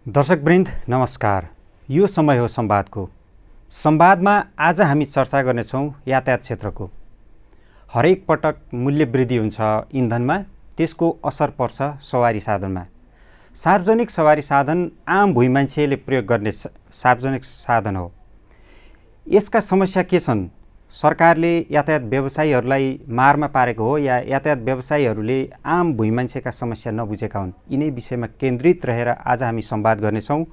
दर्शकवृन्द नमस्कार। यो समय हो संवादको। संवादमा आज हामी चर्चा गर्नेछौँ यातायात क्षेत्रको। हरेक पटक मूल्य वृद्धि हुन्छ इन्धनमा, त्यसको असर पर्छ सवारी साधनमा। सार्वजनिक सवारी साधन आम भुइँ मान्छेले प्रयोग गर्ने सार्वजनिक साधन हो। यसका समस्या के छन्? सरकारले यातायात व्यवसायीहरूलाई मारमा पारेको हो या यातायात व्यवसायीहरूले आम भुइँ मान्छेका समस्या नबुझेका हुन्? यिनै विषयमा केन्द्रित रहेर आज हामी संवाद गर्नेछौँ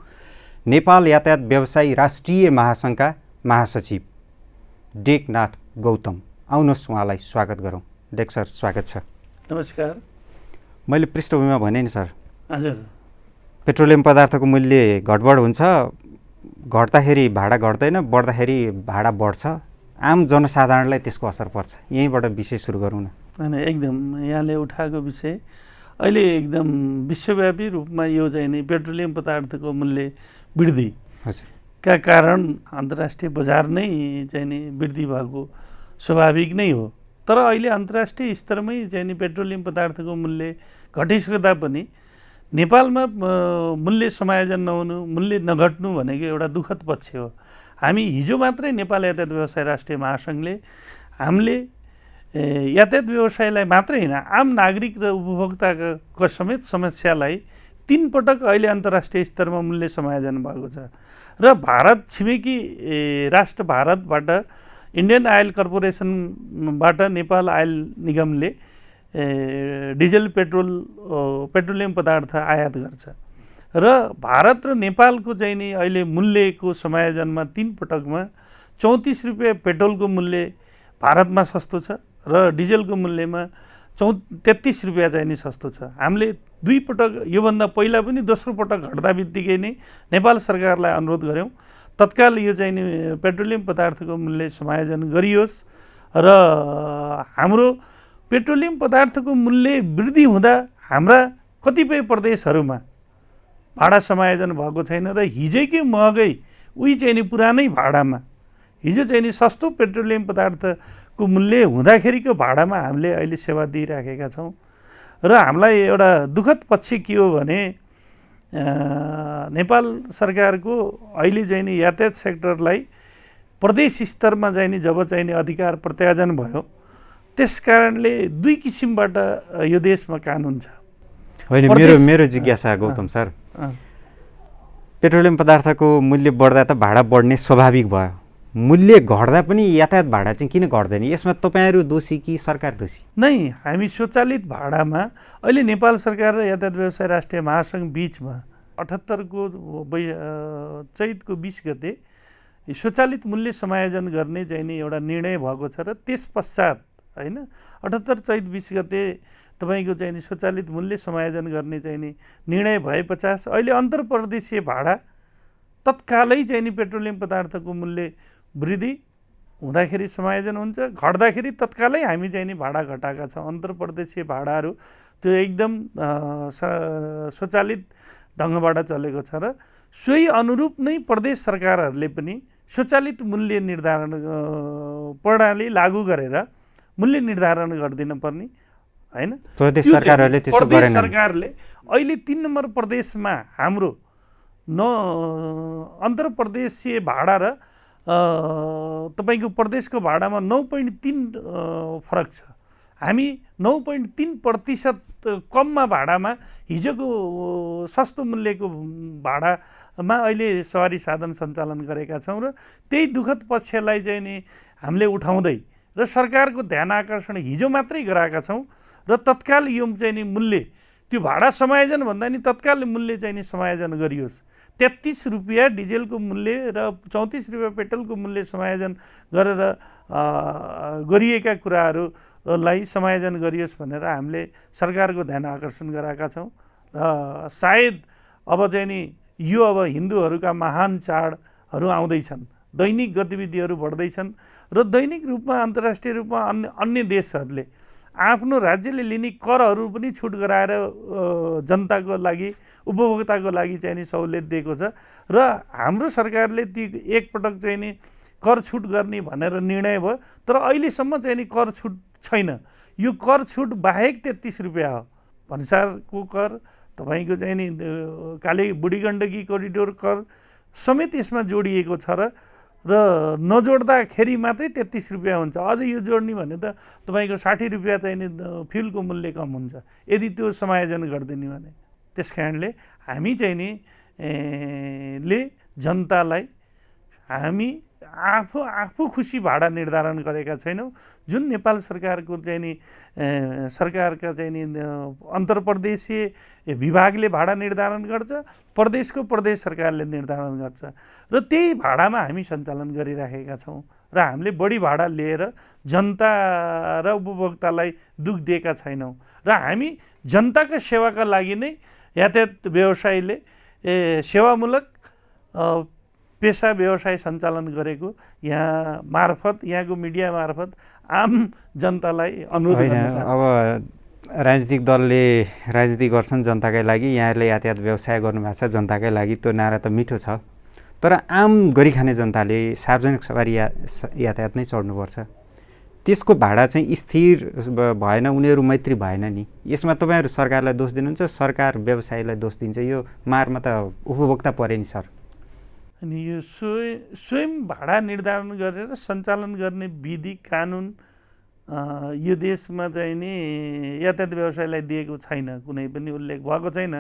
नेपाल यातायात व्यवसायी राष्ट्रिय महासङ्घका महासचिव डेकनाथ गौतम। आउनुहोस् उहाँलाई स्वागत गरौँ। डेक सर, स्वागत छ। नमस्कार। मैले पृष्ठभूमिमा भने नि सर, हजुर, पेट्रोलियम पदार्थको मूल्य घटबड हुन्छ, घट्दाखेरि भाडा घट्दैन, बढ्दाखेरि भाडा बढ्छ, आम जनसाधारणलाई त्यसको असर पर्छ। यहीँबाट विषय सुरु गरौँ न। होइन, एकदम यहाँले उठाएको विषय अहिले एकदम विश्वव्यापी रूपमा यो चाहिँ नि पेट्रोलियम पदार्थको मूल्य वृद्धि का कारण अन्तर्राष्ट्रिय बजार नै चाहिँ नि वृद्धि भएको स्वाभाविक नै हो। तर अहिले अन्तर्राष्ट्रिय स्तरमै चाहिँ नि पेट्रोलियम पदार्थको मूल्य घटिसक्दा पनि नेपालमा मूल्य समायोजन नहुनु, मूल्य नघट्नु भनेको एउटा दुःखद पक्ष हो। हामी हिजो मात्रै नेपाल यातायात व्यवसाय राष्ट्रिय महासङ्घले हामीले यातायात व्यवसायलाई मात्रै होइन, आम नागरिक र उपभोक्ताको समेत समस्यालाई 3 पटक अहिले अन्तर्राष्ट्रिय स्तरमा मूल्य समायोजन भएको छ। र भारत, छिमेकी राष्ट्र भारतबाट इन्डियन आयल कर्पोरेसनबाट नेपाल आयल निगमले डिजल पेट्रोलियम पदार्थ आयात गर्छ र भारत र नेपालको चाहिँ नि अहिले मूल्यको समायोजनमा 3 पटकमा 34 रुपियाँ पेट्रोलको मूल्य भारतमा सस्तो छ र डिजलको मूल्यमा 33 रुपियाँ चाहिँ नि सस्तो छ। हामीले 2 पटक, योभन्दा पहिला पनि दोस्रो पटक घट्दा बित्तिकै नै नेपाल सरकारलाई अनुरोध गऱ्यौँ तत्काल यो चाहिँ नि पेट्रोलियम पदार्थको मूल्य समायोजन गरियोस् र हाम्रो पेट्रोलियम पदार्थको मूल्य वृद्धि हुँदा हाम्रा कतिपय प्रदेशहरूमा भाडा समायोजन भएको छैन र हिजैकै महँगै उही चाहिँ नि पुरानै भाडामा, हिजो चाहिँ नि सस्तो पेट्रोलियम पदार्थको मूल्य हुँदाखेरिको भाडामा हामीले अहिले सेवा दिइराखेका छौँ। र हामीलाई एउटा दुःखद पक्ष के हो भने नेपाल सरकारको अहिले चाहिँ नि यातायात सेक्टरलाई प्रदेश स्तरमा चाहिँ नि जब चाहिँ नि अधिकार प्रत्यायोजन भयो, त्यस कारणले 2 किसिमबाट यो देशमा कानुन छ। होइन, मेरो जिज्ञासा गौतम सर, पेट्रोलियम पदार्थको मूल्य बढ्दा त भाडा बढ्ने स्वाभाविक भयो, मूल्य घट्दा पनि यातायात भाडा चाहिँ किन घट्दैन? यसमा तपाईँहरू दोषी कि सरकार दोषी? नै, हामी स्वचालित भाडामा अहिले नेपाल सरकार र यातायात व्यवसाय राष्ट्रिय महासङ्घ बिचमा 78 को चैतको 20 गते स्वचालित मूल्य समायोजन गर्ने चाहिँ नि एउटा निर्णय भएको छ र त्यस पश्चात होइन 78 चैत 20 गते तपाईँको चाहिँ नि स्वचालित मूल्य समायोजन गर्ने चाहिँ नि निर्णय भए पछाडि अहिले अन्तर्प्रदेशीय भाडा तत्कालै चाहिँ नि पेट्रोलियम पदार्थको मूल्य वृद्धि हुँदाखेरि समायोजन हुन्छ, घट्दाखेरि तत्कालै हामी चाहिँ नि भाडा घटाएका छौँ। अन्तर्प्रदेशीय भाडाहरू त्यो एकदम स्वचालित ढङ्गबाट चलेको छ र सोही अनुरूप नै प्रदेश सरकारहरूले पनि स्वचालित मूल्य निर्धारण प्रणाली लागू गरेर मूल्य निर्धारण गरिदिन पर्ने होइन। प्रदेश सरकारहरूले त्यसो गरेनन्। सरकारले अहिले 3 नम्बर प्रदेशमा हाम्रो अन्तर्प्रदेशीय भाडा र तपाईँको प्रदेशको भाडामा 9.3 फरक छ। हामी 9.3% कममा भाडामा हिजोको सस्तो मूल्यको भाडामा अहिले सवारी साधन सञ्चालन गरेका छौँ र त्यही दुःखद पक्षलाई चाहिँ नि हामीले उठाउँदै र सरकारको ध्यान आकर्षण हिजो मात्रै गराएका छौँ र तत्काल यो चाहिँ नि मूल्य, त्यो भाडा समायोजन भन्दा नि तत्काल मूल्य चाहिँ नि समायोजन गरियोस्। 33 रुपियाँ डिजेलको मूल्य र 34 रुपियाँ पेट्रोलको मूल्य समायोजन गरेर गरिएका कुराहरूलाई समायोजन गरियोस् भनेर हामीले सरकारको ध्यान आकर्षण गराएका छौँ। र सायद अब चाहिँ नि यो अब हिन्दूहरूका महान चाडहरू आउँदैछन्, दैनिक गतिविधिहरू बढ्दैछन् र दैनिक रूपमा अन्तर्राष्ट्रिय रूपमा अन्य देशहरूले आफ्नो राज्यले लिने करहरू पनि छुट गराएर जनताको लागि, उपभोक्ताको लागि चाहिँ नि सहुलियत दिएको छ र हाम्रो सरकारले ती एकपटक चाहिँ नि कर छुट गर्ने भनेर निर्णय भयो। तर अहिलेसम्म चाहिँ नि कर छुट छैन। यो कर छुट बाहेक 33 रुपियाँ हो, भन्सारको कर, तपाईँको चाहिँ नि काले बुढी गण्डकी करिडोर कर समेत यसमा जोडिएको छ र नजोड्दाखेरि मात्रै 33 रुपियाँ हुन्छ। अझ यो जोड्ने भने त तपाईँको 60 रुपियाँ चाहिँ नि फ्युलको मूल्य कम हुन्छ यदि त्यो समायोजन गरिदिने भने। त्यस कारणले हामी चाहिँ नि जनतालाई हामी आफू खुसी भाडा निर्धारण गरेका छैनौँ। जुन नेपाल सरकारको चाहिँ नि सरकारका चाहिँ नि अन्तर्प्रदेशीय विभागले भाडा निर्धारण गर्छ, प्रदेशको प्रदेश सरकारले निर्धारण गर्छ र त्यही भाडामा हामी सञ्चालन गरिराखेका छौँ र हामीले बढी भाडा लिएर जनता र उपभोक्तालाई दुख दिएका छैनौँ र हामी जनताको सेवाका लागि नै यातायात व्यवसायले सेवामूलक पेसा व्यवसाय सञ्चालन गरेको यहाँ मार्फत, यहाँको मिडिया मार्फत आम जनतालाई अनुरोध गर्न चाहन्छु। अब राजनीतिक दलले राजनीति गर्छन् जनताकै लागि, यहाँले यातायात व्यवसाय गर्नुभएको छ जनताकै लागि, त्यो नारा त मिठो छ, तर आम गरिखाने जनताले सार्वजनिक सवारी यातायात नै चढ्नुपर्छ। त्यसको भाडा चाहिँ स्थिर भएन, उनीहरू मैत्री भएन नि। यसमा तपाईँहरू सरकारलाई दोष दिनुहुन्छ, सरकार व्यवसायीलाई दोष दिन्छ, यो मारमा त उपभोक्ता परे नि सर। अनि यो स्वयं भाडा निर्धारण गरेर सञ्चालन गर्ने विधि कानुन यो देशमा चाहिँ नि यातायात व्यवसायलाई दिएको छैन, कुनै पनि उल्लेख भएको छैन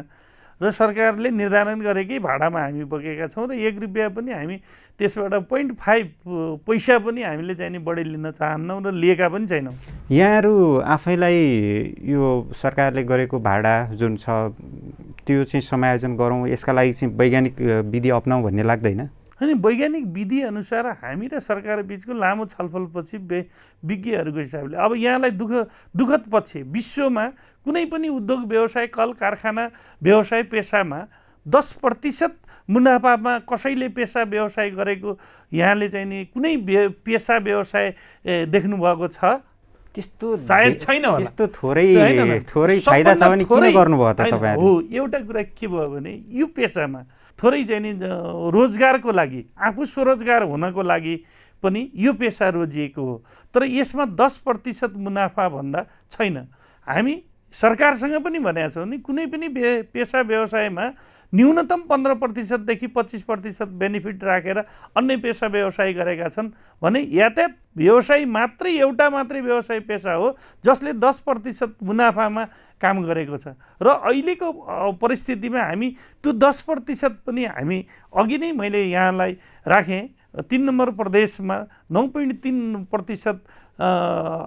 र सरकारले निर्धारण गरेकै भाडामा हामी बोकेका छौँ र 1 रुपियाँ पनि हामी त्यसबाट 0.5 पैसा पनि हामीले चाहिँ नि बढी लिन चाहन्नौँ र लिएका पनि छैनौँ। यहाँहरू आफैलाई यो सरकारले गरेको भाडा जुन छ त्यो चाहिँ समायोजन गरौँ, यसका लागि चाहिँ वैज्ञानिक विधि अपनाउँ भन्ने लाग्दैन? अनि वैज्ञानिक विधि अनुसार हामी र सरकार बिचको लामो छलफलपछि विज्ञहरूको हिसाबले अब यहाँलाई दुःखद पक्ष विश्वमा कुनै पनि उद्योग व्यवसाय कल कारखाना व्यवसाय पेसामा 10% मुनाफामा कसैले पेसा व्यवसाय गरेको यहाँले चाहिँ नि कुनै पेसा व्यवसाय देख्नुभएको छ? त्यस्तो सायद छैन होला। त्यस्तो थोरै फाइदा छ भने किन गर्नुभयो त तपाईहरु? हो, एउटा कुरा के भयो भने यो पेसामा थोरै चाहिँ नि रोजगारको लागि, आफू स्वरोजगार हुनको लागि पनि यो पेसा रोजिएको हो, तर यसमा 10% मुनाफा भन्दा छैन। हामी सरकारसँग पनि भनेका छौँ नि कुनै पनि पेसा व्यवसायमा न्यूनतम 15% देखि 25% बेनिफिट राखेर अन्य पेसा व्यवसाय गरेका छन् भने यातायात व्यवसाय मात्रै एउटा मात्रै व्यवसाय पेसा हो जसले 10% मुनाफामा काम गरेको छ र अहिलेको परिस्थितिमा हामी त्यो 10% पनि हामी अघि नै मैले यहाँलाई राखेँ 3 नम्बर प्रदेशमा 9.3%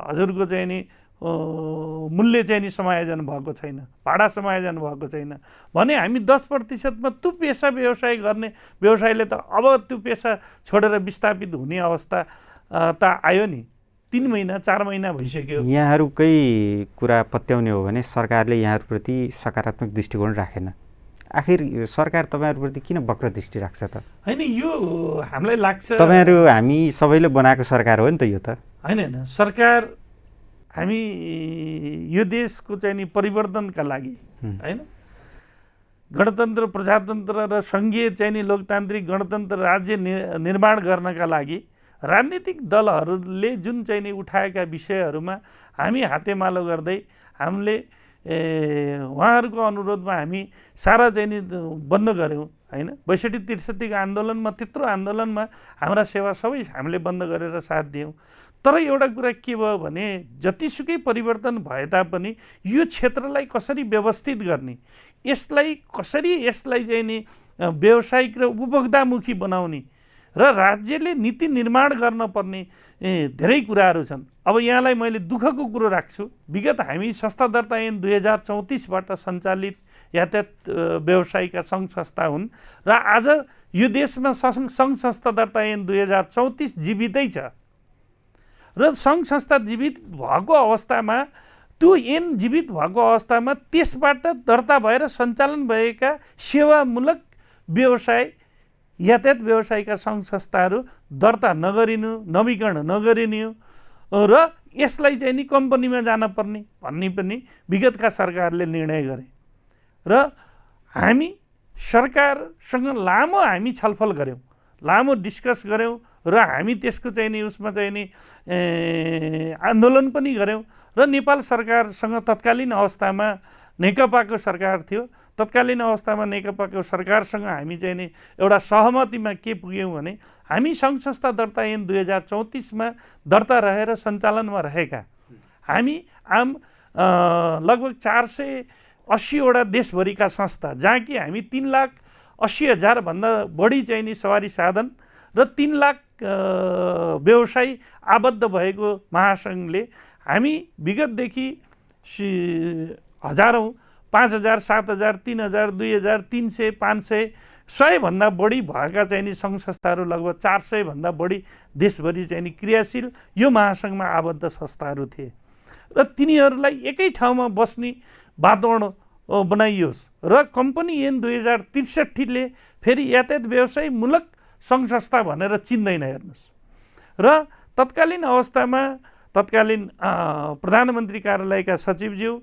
हजुरको चाहिँ नि मूल्य चाहिँ नि समायोजन भएको छैन, भाडा समायोजन भएको छैन भने हामी 10%मा त्यो पेसा व्यवसाय गर्ने व्यवसायले त अब त्यो पेसा छोडेर विस्थापित हुने अवस्था त आयो नि। 3 महिना 4 महिना भइसक्यो। यहाँहरूकै कुरा पत्याउने हो भने सरकारले यहाँहरूप्रति सकारात्मक दृष्टिकोण राखेन। आखिर सरकार तपाईँहरूप्रति किन वक्र दृष्टि राख्छ त? होइन, यो हामीलाई लाग्छ तपाईँहरू हामी सबैले बनाएको सरकार हो नि त यो त। होइन, सरकार हामी यो देशको चाहिँ नि परिवर्तनका लागि होइन, गणतन्त्र प्रजातन्त्र र सङ्घीय चाहिँ नि लोकतान्त्रिक गणतन्त्र राज्य निर्माण गर्नका लागि राजनीतिक दलहरूले जुन चाहिँ नि उठाएका विषयहरूमा हामी हातेमालो गर्दै हामीले उहाँहरूको अनुरोधमा हामी सारा चाहिँ नि बन्द गऱ्यौँ होइन। 62-63 आन्दोलनमा त्यत्रो आन्दोलनमा हाम्रा सेवा सबै हामीले बन्द गरेर साथ दियौँ। तर एउटा कुरा के भयो भने जतिसुकै परिवर्तन भए तापनि यो क्षेत्रलाई कसरी व्यवस्थित गर्ने, यसलाई चाहिँ नि व्यावसायिक र उपभोक्तामुखी बनाउने र राज्यले नीति निर्माण गर्न पर्ने धेरै कुराहरू छन्। अब यहाँलाई मैले दुःखको कुरो राख्छु, विगत हामी संस्था दर्ता ऐन 2034बाट सञ्चालित यातायात व्यवसायिका सङ्घ संस्था हुन् र आज यो देशमा सङ्घ संस्था दर्ता ऐन 2034 जीवितै छ र सङ्घ संस्था जीवित भएको अवस्थामा त्यो ऐन जीवित भएको अवस्थामा त्यसबाट दर्ता भएर सञ्चालन भएका सेवामूलक व्यवसाय यातायात व्यवसायका सङ्घ संस्थाहरू दर्ता नगरिनु, नवीकरण नगरिनु र यसलाई चाहिँ नि कम्पनीमा जान पर्ने भन्ने पनि विगतका सरकारले निर्णय गरे र हामी सरकारसँग लामो हामी छलफल गऱ्यौँ, लामो डिस्कस गऱ्यौँ र हामी त्यसको चाहिँ नि उसमा चाहिँ नि आन्दोलन पनि गऱ्यौँ र नेपाल सरकारसँग तत्कालीन अवस्थामा नेकपाको सरकार थियो, तत्कालीन अवस्थामा नेकपाको सरकारसँग हामी चाहिँ नि एउटा सहमतिमा के पुग्यौँ भने हामी सङ्घ संस्था दर्ता ऐन 2034मा दर्ता रहेर सञ्चालनमा रहेका हामी लगभग 480वटा देशभरिका संस्था जहाँ कि हामी 3,80,000 भन्दा बढी चाहिँ नि सवारी साधन र 3 लाख व्यवसायी आबद्ध भएको महासङ्घले हामी विगतदेखि हजारौँ 5,000, 7,000, 3,000, 2,000, 300, 500, 100 बढी भएका चाहिँ नि सङ्घ संस्थाहरू लगभग 400 भन्दा बढी देशभरि चाहिँ नि क्रियाशील यो महासङ्घमा आबद्ध संस्थाहरू थिए र तिनीहरूलाई एकै ठाउँमा बस्ने वातावरण बनाइयोस् र कम्पनी ऐन 2063ले फेरि यातायात व्यवसायमूलक सङ्घ संस्था भनेर चिन्दैन हेर्नुहोस्। र तत्कालीन अवस्थामा तत्कालीन प्रधानमन्त्री कार्यालयका सचिवज्यू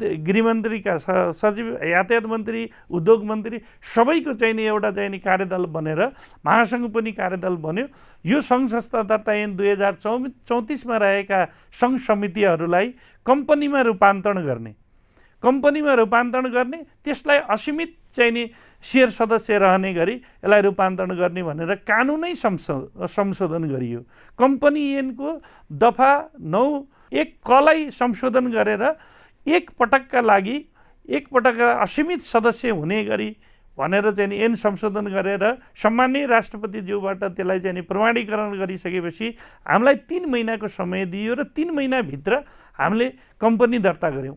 गृहमन्त्रीका सचिव यातायात मन्त्री उद्योग मन्त्री सबैको चाहिँ नि एउटा चाहिँ नि कार्यदल बनेर महासङ्घ पनि कार्यदल बन्यो। यो सङ्घ संस्था दर्ता ऐन 2034मा रहेका सङ्घ समितिहरूलाई कम्पनीमा रूपान्तरण गर्ने त्यसलाई असीमित चाहिँ नि शेयर सदस्य रहने गरी यसलाई रूपान्तरण गर्ने भनेर कानुनै संशोधन गरियो। कम्पनी ऐनको दफा 9(1) कलाई संशोधन गरेर एक पटक असीमित सदस्य हुने गरी भनेर चाहिँ नि ऐन संशोधन गरेर सम्माननीय राष्ट्रपतिज्यूबाट त्यसलाई चाहिँ नि प्रमाणीकरण गरिसकेपछि हामीलाई 3 महिनाको समय दियो र 3 महिनाभित्र हामीले कम्पनी दर्ता गऱ्यौँ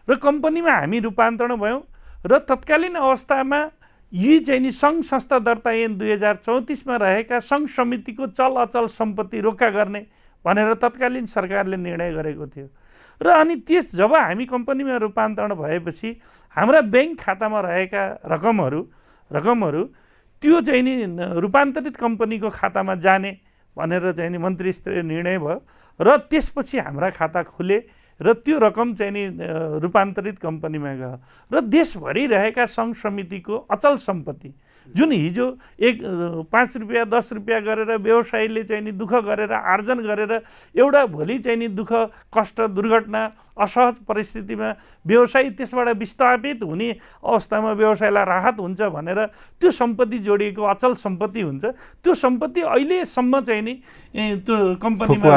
र कम्पनीमा हामी रूपान्तरण भयौँ र तत्कालीन अवस्थामा यी चाहिँ नि सङ्घ संस्था दर्ता ऐन 2034मा रहेका सङ्घ समितिको चल अचल सम्पत्ति रोक्का गर्ने भनेर तत्कालीन सरकारले निर्णय गरेको थियो। र अनि जब हामी कम्पनीमा रूपान्तरण भएपछि हाम्रा ब्याङ्क खातामा रहेका रकमहरू त्यो चाहिँ नि रूपान्तरित कम्पनीको खातामा जाने भनेर चाहिँ नि मन्त्री स्तरीय निर्णय भयो र त्यसपछि हाम्रा खाता खुले र त्यो रकम चाहिँ नि रूपान्तरित कम्पनीमा गयो र देशभरि रहेका सङ्घ समितिको अचल सम्पत्ति जुन हिजो 5 रुपियाँ 10 रुपियाँ गरेर व्यवसायीले चाहिँ नि दुःख गरेर आर्जन गरेर एउटा भोलि चाहिँ नि दुःख कष्ट दुर्घटना असहज परिस्थितिमा व्यवसायी त्यसबाट विस्थापित हुने अवस्थामा व्यवसायलाई राहत हुन्छ भनेर त्यो सम्पत्ति जोडिएको अचल सम्पत्ति हुन्छ। त्यो सम्पत्ति अहिलेसम्म चाहिँ नि त्यो कम्पनीमा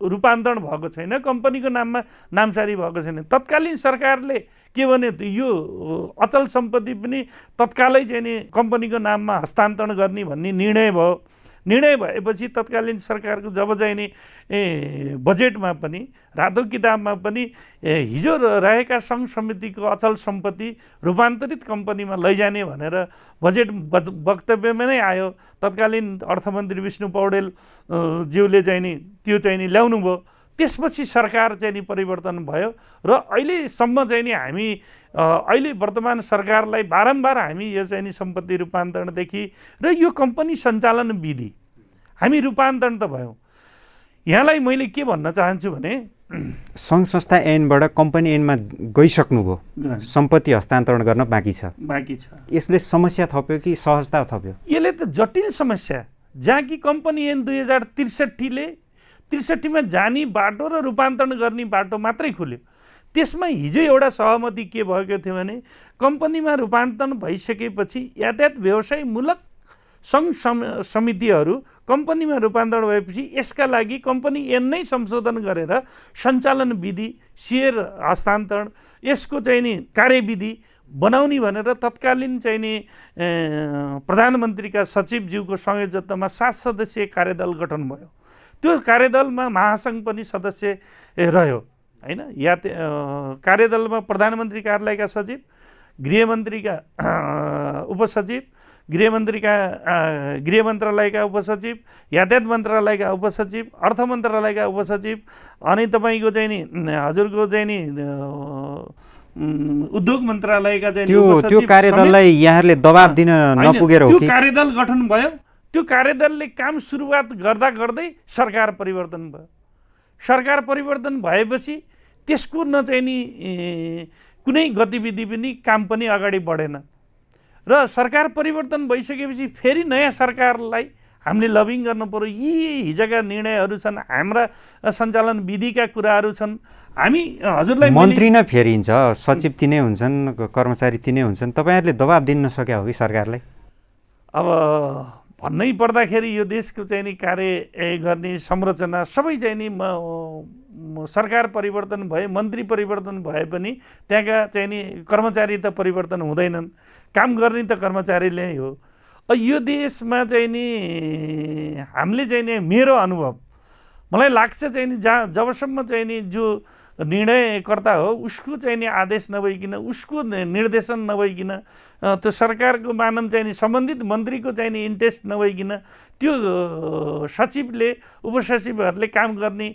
रूपान्तरण भएको छैन, कम्पनीको नाममा नामसारी भएको छैन। तत्कालीन सरकारले के भने यो अचल सम्पत्ति पनि तत्कालै चाहिँ नि कम्पनीको नाममा हस्तान्तरण गर्ने भन्ने निर्णय भएपछि तत्कालीन सरकारको जब चाहिँ नि बजेटमा पनि रातो किताबमा पनि हिजो रहेका सङ्घ समितिको अचल सम्पत्ति रूपान्तरित कम्पनीमा लैजाने भनेर बजेट वक्तव्यमा नै आयो। तत्कालीन अर्थमन्त्री विष्णु पौडेल ज्यूले चाहिँ नि त्यो चाहिँ नि ल्याउनु भयो। त्यसपछि सरकार चाहिँ नि परिवर्तन भयो र अहिलेसम्म चाहिँ नि हामी अहिले वर्तमान सरकारलाई बारम्बार हामी यो चाहिँ नि सम्पत्ति रूपान्तरणदेखि र यो कम्पनी सञ्चालन विधि हामी रूपान्तरण त भयौँ। यहाँलाई मैले के भन्न चाहन्छु भने सङ्घ संस्था ऐनबाट कम्पनी ऐनमा गइसक्नुभयो, सम्पत्ति हस्तान्तरण गर्न बाँकी छ। यसले समस्या थप्यो कि सहजता थप्यो? यसले त जटिल समस्या, जहाँ कि कम्पनी ऐन 2063मा जाने बाटो र रूपान्तरण गर्ने बाटो मात्रै खुल्यो। त्यसमा हिजो एउटा सहमति के भएको थियो भने कम्पनीमा रूपान्तरण भइसकेपछि यातायात व्यवसायमूलक सङ्घ समितिहरू कम्पनीमा रूपान्तरण भएपछि यसका लागि कम्पनी ऐन नै संशोधन गरेर सञ्चालन विधि, सेयर हस्तान्तरण, यसको चाहिँ नि कार्यविधि बनाउने भनेर तत्कालीन चाहिँ नि प्रधानमन्त्रीका सचिवज्यूको संयोजकत्वमा 7 सदस्यीय कार्यदल गठन भयो। त्यो कार्यदलमा महासङ्घ पनि सदस्य रह्यो हैन। कार्यदलमा प्रधानमन्त्री कार्यालयका सचिव, गृहमन्त्रीका उपसचिव, गृह मन्त्रालयका उपसचिव, यातायात मन्त्रालयका उपसचिव, अर्थ मन्त्रालयका उपसचिव, अनि तपाईँको चाहिँ नि हजुरको चाहिँ नि उद्योग मन्त्रालयका चाहिँ त्यो कार्यदललाई यहाँहरूले दबाब दिन नपुगेर हो कि? त्यो कार्यदल गठन भयो। त्यो कार्यदलले काम सुरुवात गर्दा गर्दै सरकार परिवर्तन भयो। सरकार परिवर्तन भएपछि त्यसको न चाहिँ नि कुनै गतिविधि पनि काम पनि अगाडि बढेन र सरकार परिवर्तन भइसकेपछि फेरि नयाँ सरकारलाई हामीले लबिङ गर्नु पर्यो। यी हिजोका निर्णयहरू छन्, हाम्रा सञ्चालन विधिका कुराहरू छन्। हामी हजुरलाई मन्त्री नै फेरिन्छ, सचिव तिनै हुन्छन्, कर्मचारी तिनै हुन्छन्, तपाईँहरूले दबाब दिन नसक्या हो कि सरकारलाई? अब भन्नै पर्दाखेरि यो देशको चाहिँ नि कार्य गर्ने संरचना सबै चाहिँ नि सरकार परिवर्तन भए, मन्त्री परिवर्तन भए पनि त्यहाँका चाहिँ नि कर्मचारी त परिवर्तन हुँदैनन्, काम गर्ने त कर्मचारीले नै हो। यो देशमा चाहिँ नि हामीले चाहिँ नि मेरो अनुभव मलाई लाग्छ चाहिँ नि जबसम्म चाहिँ नि जो निर्णयकर्ता हो उसको चाहिँ नि आदेश नभइकन, उसको निर्देशन नभइकन, त्यो सरकारको मानम चाहिँ नि सम्बन्धित मन्त्रीको चाहिँ नि इन्ट्रेस्ट नभइकन त्यो सचिवले उपसचिवहरूले काम गर्ने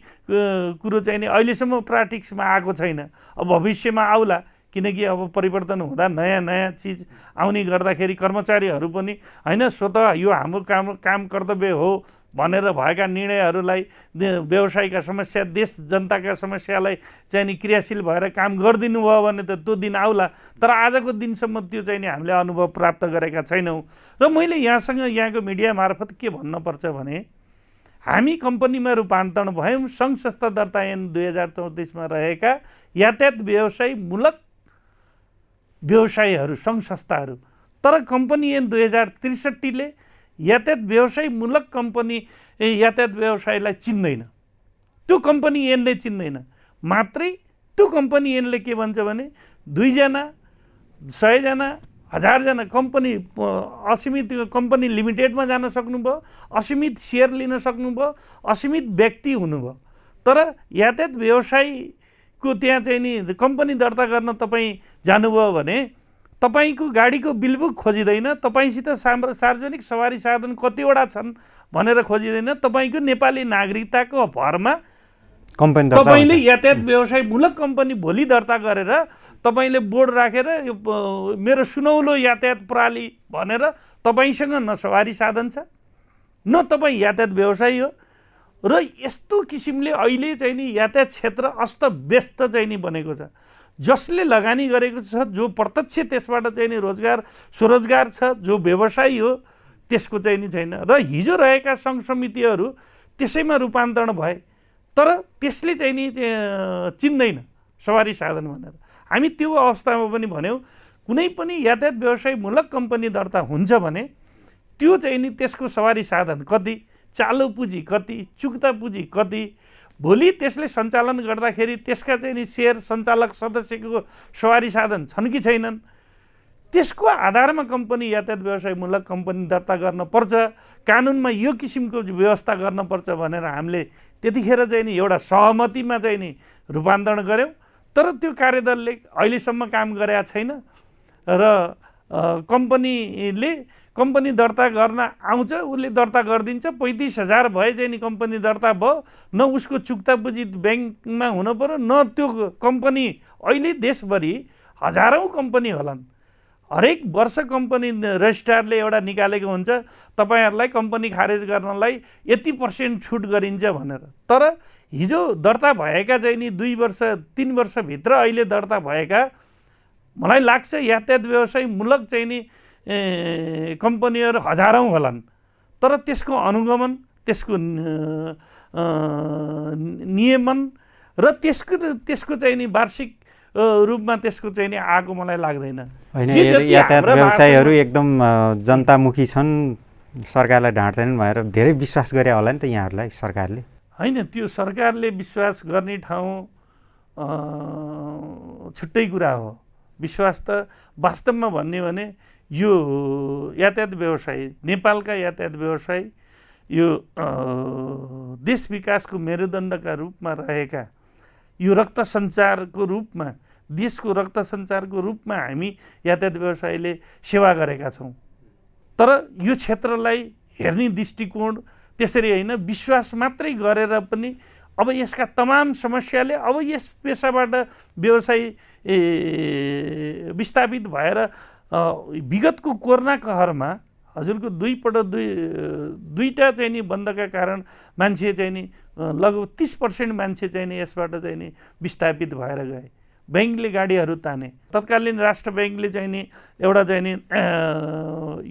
कुरो चाहिँ नि अहिलेसम्म प्र्याक्टिसमा आएको छैन। अब भविष्यमा आउला, किनकि अब परिवर्तन हुँदा नयाँ नयाँ चिज आउने गर्दाखेरि कर्मचारीहरू पनि होइन स्वतः यो हाम्रो काम कर्तव्य हो भनेर भएका निर्णयहरूलाई, व्यवसायका समस्या, देश जनताका समस्यालाई चाहिँ नि क्रियाशील भएर काम गरिदिनु भयो भने त त्यो दिन आउला। तर आजको दिनसम्म त्यो चाहिँ नि हामीले अनुभव प्राप्त गरेका छैनौँ। र मैले यहाँसँग यहाँको मिडिया मार्फत के भन्नुपर्छ भने हामी कम्पनीमा रूपान्तरण भयौँ। सङ्घ संस्था दर्ता ऐन 2034मा रहेका यातायात व्यवसायमूलक व्यवसायहरू सङ्घ संस्थाहरू, तर कम्पनी ऐन 2063ले यातायात व्यवसायमूलक कम्पनी यातायात व्यवसायलाई चिन्दैन। त्यो कम्पनी ऐनले चिन्दैन। मात्रै त्यो कम्पनी ऐनले के भन्छ भने 2 जना, 100 जना, 1000 जना कम्पनी असीमित कम्पनी लिमिटेडमा जान सक्नुभयो, असीमित सेयर लिन सक्नुभयो, असीमित व्यक्ति हुनुभयो। तर यातायात व्यवसायको त्यहाँ चाहिँ नि कम्पनी दर्ता गर्न तपाईँ जानुभयो भने तपाईँको गाडीको बिलबुक खोजिँदैन, तपाईँसित सार्वजनिक सवारी साधन कतिवटा छन् भनेर खोजिँदैन। तपाईँको नेपाली नागरिकताको भरमा तपाईँले यातायात व्यवसायमूलक कम्पनी भोलि दर्ता गरेर तपाईँले बोर्ड राखेर यो मेरो सुनौलो यातायात प्रणाली भनेर तपाईँसँग न सवारी साधन छ, न तपाईँ यातायात व्यवसायी हो। र यस्तो किसिमले अहिले चाहिँ नि यातायात क्षेत्र अस्तव्यस्त चाहिँ नि बनेको छ। जसले लगानी गरेको छ, जो प्रत्यक्ष त्यसबाट चाहिँ नि रोजगार स्वरोजगार छ, जो व्यवसायी हो, त्यसको चाहिँ नि छैन। र हिजो रहेका सङ्घ समितिहरू त्यसैमा रूपान्तरण भए, तर त्यसले चाहिँ नि चिन्दैन सवारी साधन भनेर। हामी त्यो अवस्थामा पनि भन्यौँ कुनै पनि यातायात व्यवसायमूलक कम्पनी दर्ता हुन्छ भने त्यो चाहिँ नि त्यसको सवारी साधन कति, चालु पुँजी कति, चुक्ता पुँजी कति, भोलि त्यसले सञ्चालन गर्दाखेरि त्यसका चाहिँ नि सेयर सञ्चालक सदस्यको सवारी साधन छन् कि छैनन्, त्यसको आधारमा कम्पनी यातायात व्यवसायमूलक कम्पनी दर्ता गर्न पर्छ, कानुनमा यो किसिमको व्यवस्था गर्नुपर्छ भनेर हामीले त्यतिखेर चाहिँ नि एउटा सहमतिमा चाहिँ नि रूपान्तरण गऱ्यौँ। तर त्यो कार्यदलले अहिलेसम्म काम गरेका छैन र कम्पनी दर्ता गर्न आउँछ, उसले दर्ता गरिदिन्छ। 35,000 भए चाहिँ नि कम्पनी दर्ता भयो, न उसको चुक्ता पुँजी ब्याङ्कमा हुनु पर्यो, न त्यो कम्पनी। अहिले देशभरि हजारौँ कम्पनी होलान्, हरेक वर्ष कम्पनी रजिस्ट्रारले एउटा निकालेको हुन्छ तपाईँहरूलाई कम्पनी खारेज गर्नलाई यति % छुट गरिन्छ भनेर। तर हिजो दर्ता भएका चाहिँ नि 2 वर्ष 3 वर्षभित्र अहिले दर्ता भएका मलाई लाग्छ यातायात व्यवसायमूलक चाहिँ नि कम्पनीहरू हजारौँ होलान्। तर त्यसको अनुगमन, त्यसको नियमन र त्यसको चाहिँ नि वार्षिक रूपमा त्यसको चाहिँ नि आएको मलाई लाग्दैन। होइन, यातायात व्यवसायीहरू एकदम जनतामुखी छन्, सरकारलाई ढाँट्दैनन् भनेर धेरै विश्वास गरे होला नि त यहाँहरूलाई सरकारले? होइन, त्यो सरकारले विश्वास गर्ने ठाउँ छुट्टै कुरा हो। विश्वास त वास्तवमा भन्ने भने यो यातायात व्यवसाय, नेपालका यातायात व्यवसाय यो देश विकासको मेरुदण्डका रूपमा रहेका, यो रक्त सञ्चारको रूपमा, देशको रक्त सञ्चारको रूपमा हामी यातायात व्यवसायले सेवा गरेका छौँ। तर यो क्षेत्रलाई हेर्ने दृष्टिकोण त्यसरी होइन, विश्वास मात्रै गरेर पनि अब यसका तमाम समस्याले अब यस पेसाबाट व्यवसाय विस्थापित भएर विगतको कोरोना कहरमा हजुरको दुईटा चाहिँ नि बन्दका कारण मान्छे चाहिँ नि लगभग 30% मान्छे चाहिँ नि यसबाट चाहिँ नि विस्थापित भएर गए। ब्याङ्कले गाडीहरू ताने, तत्कालीन राष्ट्र ब्याङ्कले चाहिँ नि एउटा चाहिँ नि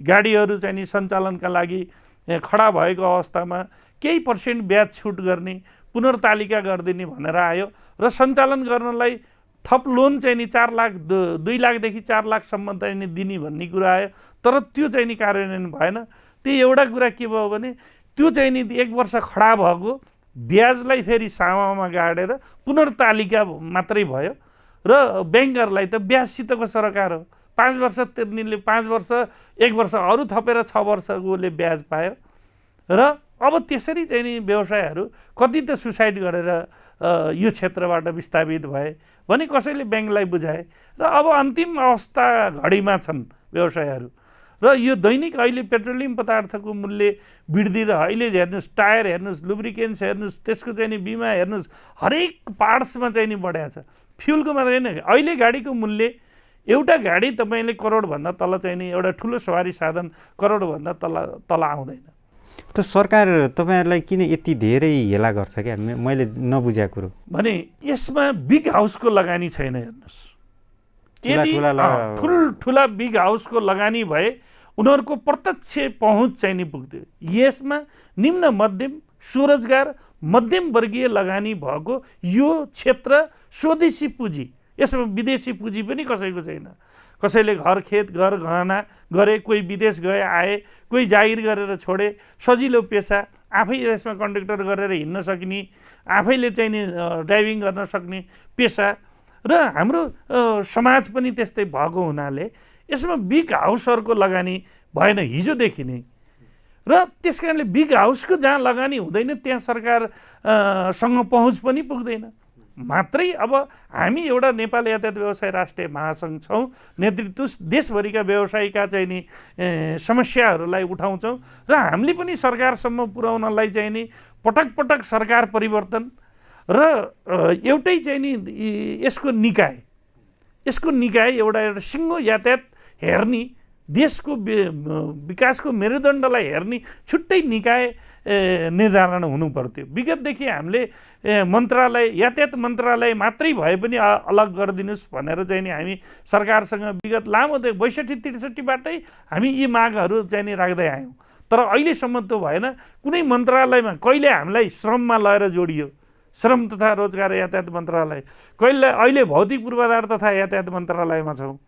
गाडीहरू चाहिँ नि सञ्चालनका लागि खडा भएको अवस्थामा केही पर्सेन्ट ब्याज छुट गर्ने, पुनर्तालिका गरिदिने भनेर आयो र सञ्चालन गर्नलाई थप लोन चाहिँ नि 4 लाख 2 लाखदेखि 4 लाखसम्म चाहिँ नि दिने भन्ने कुरा आयो। तर त्यो चाहिँ नि कार्यान्वयन भएन। त्यो एउटा कुरा के भयो भने त्यो चाहिँ नि 1 वर्ष खडा भएको ब्याजलाई फेरि सामामा गाडेर पुनर्तालिका मात्रै भयो र ब्याङ्करलाई त ब्याजसितको सरकार हो। 5 वर्ष तिर्नेले 5 वर्ष 1 वर्ष अरू थपेर 6 वर्षकोले ब्याज पायो र अब त्यसरी चाहिँ नि व्यवसायहरू कति त सुसाइड गरेर यो क्षेत्रबाट विस्थापित भए भने कसैले ब्याङ्कलाई बुझाए र अब अन्तिम अवस्था घडीमा छन् व्यवसायहरू। र यो दैनिक अहिले पेट्रोलियम पदार्थको मूल्य वृद्धि र अहिले हेर्नुहोस् टायर हेर्नुहोस्, लुब्रिकेन्ट्स हेर्नुहोस्, त्यसको चाहिँ नि बिमा हेर्नुहोस्, हरेक पार्ट्समा चाहिँ नि बढाएको छ। फ्युलको मात्रै होइन, अहिले गाडीको मूल्य एउटा गाडी तपाईँले करोडभन्दा तल चाहिँ नि एउटा ठुलो सवारी साधन करोडभन्दा तल आउँदैन। त सरकार तपाईँहरूलाई किन यति धेरै हेला गर्छ क्या? मैले नबुझेको कुरो भने यसमा बिग हाउसको लगानी छैन। हेर्नुहोस्, यदि ठुल्ठुला बिग हाउसको लगानी भए उनीहरूको प्रत्यक्ष पहुँच चाहिँ नि पुग्थ्यो। यसमा निम्न मध्यम स्वरोजगार मध्यम वर्गीय लगानी भएको यो क्षेत्र स्वदेशी पुँजी, यसमा विदेशी पुँजी पनि कसैको छैन। कसैले घर खेत घर गहना गरे, कोही विदेश गए आए, कोही जागिर गरेर छोडे, सजिलो पेसा, आफै यसमा कन्डक्टर गरेर हिँड्न सक्ने, आफैले चाहिँ नि ड्राइभिङ गर्न सक्ने पेसा र हाम्रो समाज पनि त्यस्तै भएको हुनाले यसमा बिग हाउसहरूको लगानी भएन हिजोदेखि नै। र त्यस कारणले बिग हाउसको जहाँ लगानी हुँदैन त्यहाँ सरकारसँग पहुँच पनि पुग्दैन। मात्रै अब हामी एउटा नेपाल यातायात व्यवसाय राष्ट्रिय महासङ्घ छौँ, नेतृत्व देशभरिका व्यवसायिका चाहिँ नि समस्याहरूलाई उठाउँछौँ र हामीले पनि सरकारसम्म पुर्याउनलाई चाहिँ नि पटक पटक सरकार परिवर्तन र एउटै चाहिँ नि यसको निकाय एउटा सिङ्गो यातायात हेर्ने, देशको विकासको मेरुदण्डलाई हेर्ने छुट्टै निकाय निर्धारण हुनु पर्थ्यो। विगतदेखि हामीले मन्त्रालय यातायात मन्त्रालय मात्रै भए पनि अलग गरिदिनुहोस् भनेर चाहिँ नि हामी सरकारसँग विगत लामो 62-63बाटै हामी यी मागहरू चाहिँ नि राख्दै आयौँ। तर अहिलेसम्म त्यो भएन। कुनै मन्त्रालयमा कहिले हामीलाई श्रममा लगेर जोडियो, श्रम तथा रोजगार यातायात मन्त्रालय, कहिले अहिले भौतिक पूर्वाधार तथा यातायात मन्त्रालयमा छौँ।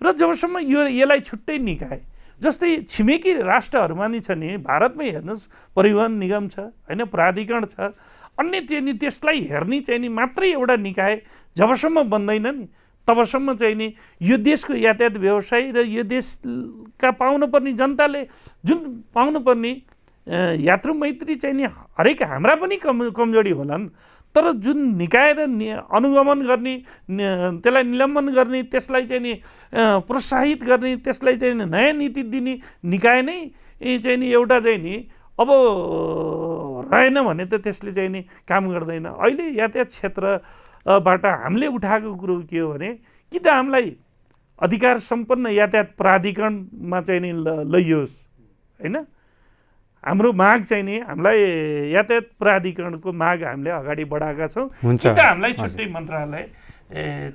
र जबसम्म यसलाई छुट्टै निकाय जस्तै छिमेकी राष्ट्रहरूमा नि छ नि, भारतमै हेर्नुहोस् परिवहन निगम छ होइन, प्राधिकरण छ, अन्य चाहिँ नि त्यसलाई हेर्ने चाहिँ नि मात्रै एउटा निकाय जबसम्म बन्दैन नि तबसम्म चाहिँ नि यो देशको यातायात व्यवसाय र यो देशका पाउनुपर्ने जनताले जुन पाउनुपर्ने यात्रु मैत्री चाहिँ नि हरेक हाम्रा पनि कमजोरी होलान्। तर जुन निकाय र अनुगमन गर्ने, त्यसलाई निलम्बन गर्ने, त्यसलाई चाहिँ नि प्रोत्साहित गर्ने, त्यसलाई चाहिँ नयाँ नीति दिने निकाय नै चाहिँ नि एउटा चाहिँ नि अब रहेन भने त त्यसले चाहिँ नि काम गर्दैन। अहिले यातायात क्षेत्रबाट हामीले उठाएको कुरो के हो भने कि त हामीलाई अधिकार सम्पन्न यातायात प्राधिकरणमा चाहिँ नि लैयोस् होइन। हाम्रो माग चाहिँ नि हामीलाई यातायात प्राधिकरणको माग हामीले अगाडि बढाएका छौँ, कि त हामीलाई छुट्टै मन्त्रालय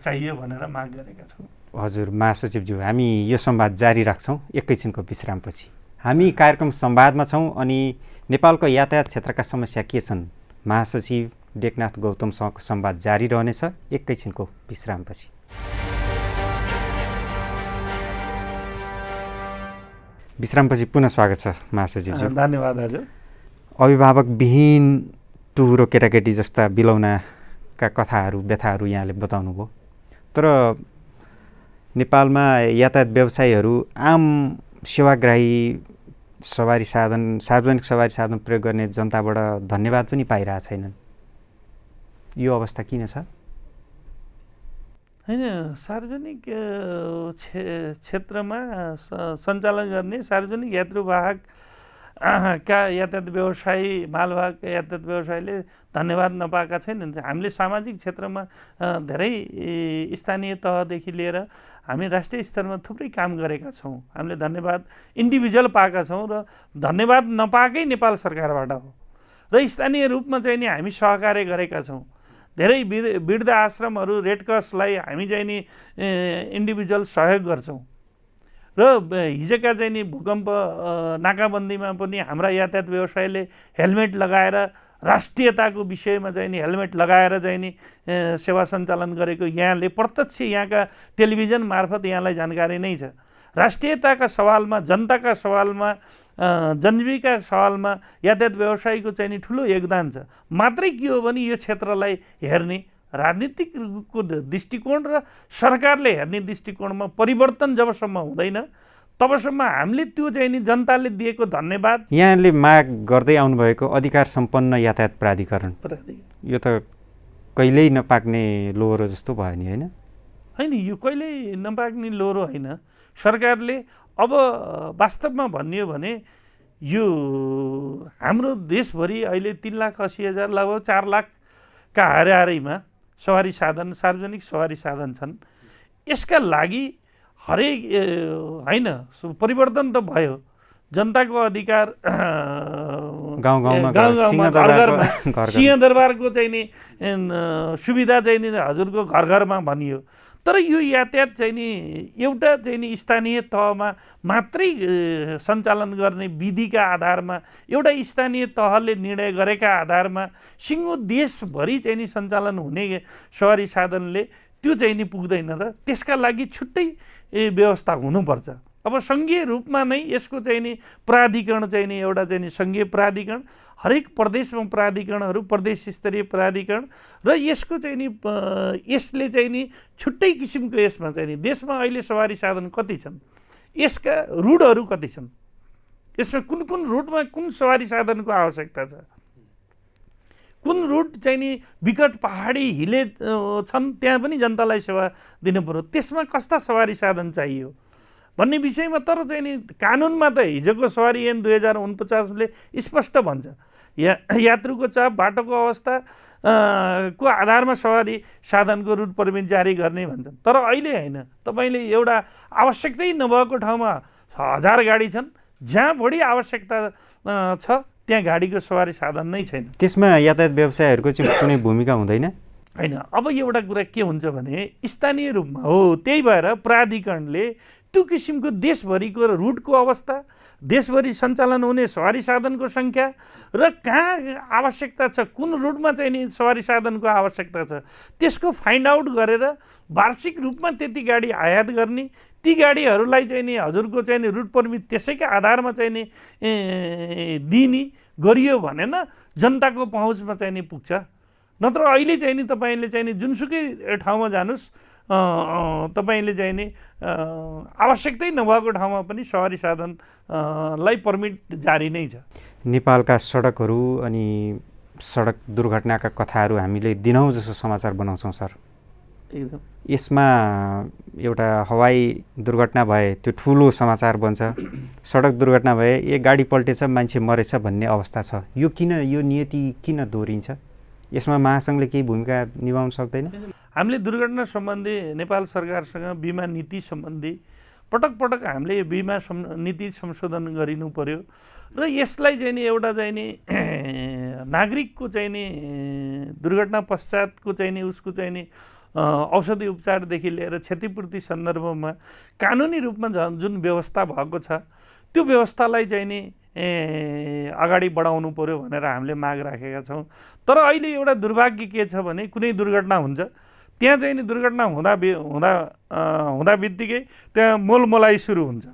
चाहियो भनेर माग गरेका छौँ। हजुर महासचिवज्यू, हामी यो संवाद जारी राख्छौँ एकैछिनको विश्रामपछि। हामी कार्यक्रम संवादमा छौँ अनि नेपालको यातायात क्षेत्रका समस्या के छन्, महासचिव टेकनाथ गौतमसँगको संवाद जारी रहनेछ एकैछिनको विश्रामपछि। विश्रामपछि पुनः स्वागत छ महासचिवज्यू। धन्यवाद हजुर। अभिभावक विहीन टुहुरो केटाकेटी जस्ता बिलौनाका कथाहरू व्यथाहरू यहाँले बताउनु भयो। तर नेपालमा यातायात व्यवसायीहरू आम सेवाग्राही सवारी साधन सार्वजनिक सवारी साधन प्रयोग गर्ने जनताबाट धन्यवाद पनि पाइरहेको छैनन्। यो अवस्था किन छ? होइन, सार्वजनिक क्षेत्रमा सञ्चालन गर्ने सार्वजनिक यात्रुवाहक का यातायात व्यवसायी मालवाहक यातायात व्यवसायीले धन्यवाद नपाएका छैनन्। हामीले सामाजिक क्षेत्रमा धेरै स्थानीय तहदेखि लिएर हामी राष्ट्रिय स्तरमा थुप्रै काम गरेका छौँ। हामीले धन्यवाद इन्डिभिजुअल पाएका छौँ र धन्यवाद नपाएकै नेपाल सरकारबाट हो। र स्थानीय रूपमा चाहिँ नि हामी सहकार्य गरेका छौँ। धेरै वृद्ध आश्रमहरू रेड क्रसलाई हामी चाहिँ नि इन्डिभिजुअल सहयोग गर्छौँ। र हिजोका चाहिँ नि भूकम्प नाकाबन्दीमा पनि हाम्रा यातायात व्यवसायले हेलमेट लगाएर राष्ट्रियताको विषयमा चाहिँ नि हेलमेट लगाएर चाहिँ नि सेवा सञ्चालन गरेको यहाँले प्रत्यक्ष यहाँका टेलिभिजन मार्फत यहाँलाई जानकारी नै छ। राष्ट्रियताका सवालमा, जनताका सवालमा, जनजीविका सवालमा यातायात व्यवसायको चाहिँ नि ठुलो योगदान छ। मात्रै के हो भने यो क्षेत्रलाई हेर्ने राजनीतिकको दृष्टिकोण र सरकारले हेर्ने दृष्टिकोणमा परिवर्तन जबसम्म हुँदैन तबसम्म हामीले त्यो चाहिँ नि जनताले दिएको धन्यवाद। यहाँले माग गर्दै आउनुभएको अधिकार सम्पन्न यातायात प्राधिकरण यो त कहिल्यै नपाक्ने लोहोरो जस्तो भयो नि, होइन? होइन, यो कहिल्यै नपाक्ने लोहोरो होइन। सरकारले अब वास्तवमा भन्ने हो भने यो हाम्रो देशभरि अहिले 3,80,000 लगभग 4 लाखका हाराहारीमा सवारी साधन, सार्वजनिक सवारी साधन छन्। यसका लागि हरेक होइन परिवर्तन त भयो। जनताको अधिकार गाउँमा सिंहदरबारको चाहिँ नि सुविधा चाहिँ नि हजुरको घर घरमा भनियो। तर यो यातायात चाहिँ नि एउटा चाहिँ नि स्थानीय तहमा मात्रै सञ्चालन गर्ने विधिका आधारमा, एउटा स्थानीय तहले निर्णय गरेका आधारमा सिङ्गो देशभरि चाहिँ नि सञ्चालन हुने सवारी साधनले त्यो चाहिँ नि पुग्दैन र त्यसका लागि छुट्टै व्यवस्था हुनुपर्छ। अब सङ्घीय रूपमा नै यसको चाहिँ नि प्राधिकरण चाहिँ नि एउटा चाहिँ नि सङ्घीय प्राधिकरण, हरेक प्रदेशमा प्राधिकरणहरू, प्रदेश स्तरीय प्राधिकरण र यसको चाहिँ नि यसले चाहिँ नि छुट्टै किसिमको यसमा चाहिँ नि देशमा अहिले सवारी साधन कति छन्, यसका रुटहरू कति छन्, यसमा कुन कुन रुटमा कुन सवारी साधनको आवश्यकता छ, कुन रुट चाहिँ नि विकट पहाडी हिले छन् त्यहाँ पनि जनतालाई सेवा दिनु पर्यो, त्यसमा कस्ता सवारी साधन चाहियो भन्ने विषयमा। तर चाहिँ नि कानुनमा त हिजोको सवारी ऐन 2049ले स्पष्ट भन्छ यात्रुको चाप, बाटोको अवस्था को आधारमा सवारी साधनको रुट पर्मिट जारी गर्ने भन्छन्। तर अहिले होइन, तपाईँले एउटा आवश्यकतै नभएको ठाउँमा 1000 गाडी छन्, जहाँ बढी आवश्यकता छ त्यहाँ गाडीको सवारी साधन नै छैन। त्यसमा यातायात व्यवसायहरूको चाहिँ कुनै भूमिका हुँदैन? होइन, अब एउटा कुरा के हुन्छ भने स्थानीय रूपमा हो, त्यही भएर प्राधिकरणले त्यो किसिमको देशभरिको रुटको अवस्था, देशभरि सञ्चालन हुने सवारी साधनको सङ्ख्या र कहाँ आवश्यकता छ, कुन रुटमा चाहिँ नि सवारी साधनको आवश्यकता छ, त्यसको फाइन्ड आउट गरेर वार्षिक रूपमा त्यति गाडी आयात गर्ने, ती गाडीहरूलाई चाहिँ नि हजुरको चाहिँ नि रुट पर्मिट त्यसैका आधारमा चाहिँ नि दिने गरियो भने न जनताको पहुँचमा चाहिँ नि पुग्छ। नत्र अहिले चाहिँ नि तपाईँले चाहिँ नि जुनसुकै ठाउँमा जानुहोस्, तपाईँले चाहिँ नि आवश्यकतै नभएको ठाउँमा पनि सवारी साधन लाई पर्मिट जारी नै छ। नेपालका सडकहरू अनि सडक दुर्घटनाका कथाहरू हामीले दिनौँ जसो समाचार बनाउँछौँ सर। एकदम यसमा एउटा हवाई दुर्घटना भए त्यो ठुलो समाचार बन्छ, सडक दुर्घटना भए एक गाडी पल्टेछ मान्छे मरेछ भन्ने अवस्था छ। यो किन, यो नियति किन दोहोरिन्छ? यसमा महासङ्घले केही भूमिका निभाउन सक्दैन? हामीले दुर्घटना सम्बन्धी नेपाल सरकारसँग बिमा नीति सम्बन्धी पटक पटक हामीले बिमा नीति संशोधन गरिनु पर्यो र यसलाई चाहिँ नि एउटा चाहिँ नि नागरिकको चाहिँ नि दुर्घटना पश्चातको चाहिँ नि उसको चाहिँ नि औषधि उपचारदेखि लिएर क्षतिपूर्ति सन्दर्भमा कानुनी रूपमा जुन व्यवस्था भएको छ त्यो व्यवस्थालाई चाहिँ नि अगाडि बढाउनु पर्यो भनेर हामीले माग राखेका छौँ। तर अहिले एउटा दुर्भाग्य के छ भने कुनै दुर्घटना हुन्छ, त्यहाँ चाहिँ नि दुर्घटना हुँदा बित्तिकै त्यहाँ मोलमोलाई सुरु हुन्छ,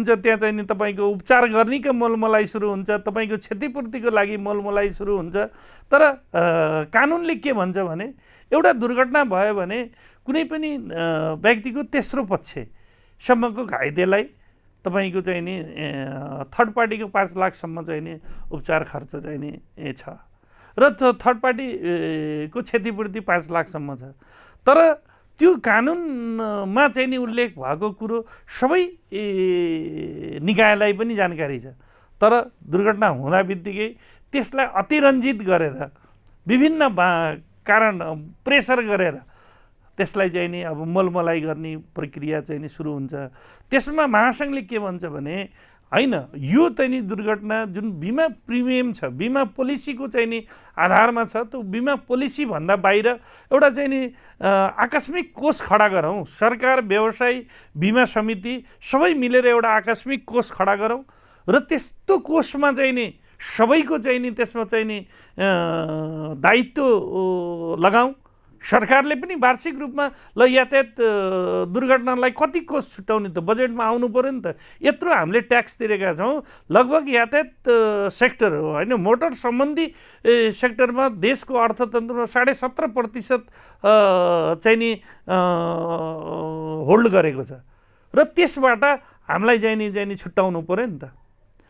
त्यहाँ चाहिँ नि तपाईँको उपचार गर्नेको मोलमोलाई सुरु हुन्छ, तपाईँको क्षतिपूर्तिको लागि मोलमोलाई सुरु हुन्छ। तर कानुनले के भन्छ भने एउटा दुर्घटना भयो भने कुनै पनि व्यक्तिको तेस्रो पक्षसम्मको घाइतेलाई तपाईँको चाहिँ नि थर्ड पार्टीको 5 लाखसम्म चाहिँ नि उपचार खर्च चाहिँ नि छ र थर्ड पार्टीको क्षतिपूर्ति 5 लाखसम्म छ। तर त्यो कानुनमा चाहिँ नि उल्लेख भएको कुरो सबै निकायलाई पनि जानकारी छ। तर दुर्घटना हुँदा बित्तिकै त्यसलाई अतिरञ्जित गरेर विभिन्न कारण प्रेसर गरेर त्यसलाई चाहिँ नि अब मोलमोलाई गर्ने प्रक्रिया चाहिँ नि सुरु हुन्छ। त्यसमा महासङ्घले के भन्छ भने होइन, यो चाहिँ नि दुर्घटना जुन बिमा प्रिमियम छ, बिमा पोलिसीको चाहिँ नि आधारमा छ, त्यो बिमा पोलिसी भन्दा बाहिर एउटा चाहिँ नि आकस्मिक कोष खडा गरौँ। सरकार, व्यवसायी, बिमा समिति सबै मिलेर एउटा आकस्मिक कोष खडा गरौँ र त्यस्तो कोषमा चाहिँ नि सबैको चाहिँ नि त्यसमा चाहिँ नि दायित्व लगाउँ। सरकारले पनि वार्षिक रूपमा ल यातायात दुर्घटनालाई कति कोष छुट्याउने त बजेटमा आउनु पऱ्यो नि त। यत्रो हामीले ट्याक्स तिरेका छौँ, लगभग यातायात सेक्टर हो होइन, मोटर सम्बन्धी सेक्टरमा देशको अर्थतन्त्रमा 17.5% चाहिँ नि होल्ड गरेको छ र त्यसबाट हामीलाई चाहिँ नि छुट्याउनु पऱ्यो नि त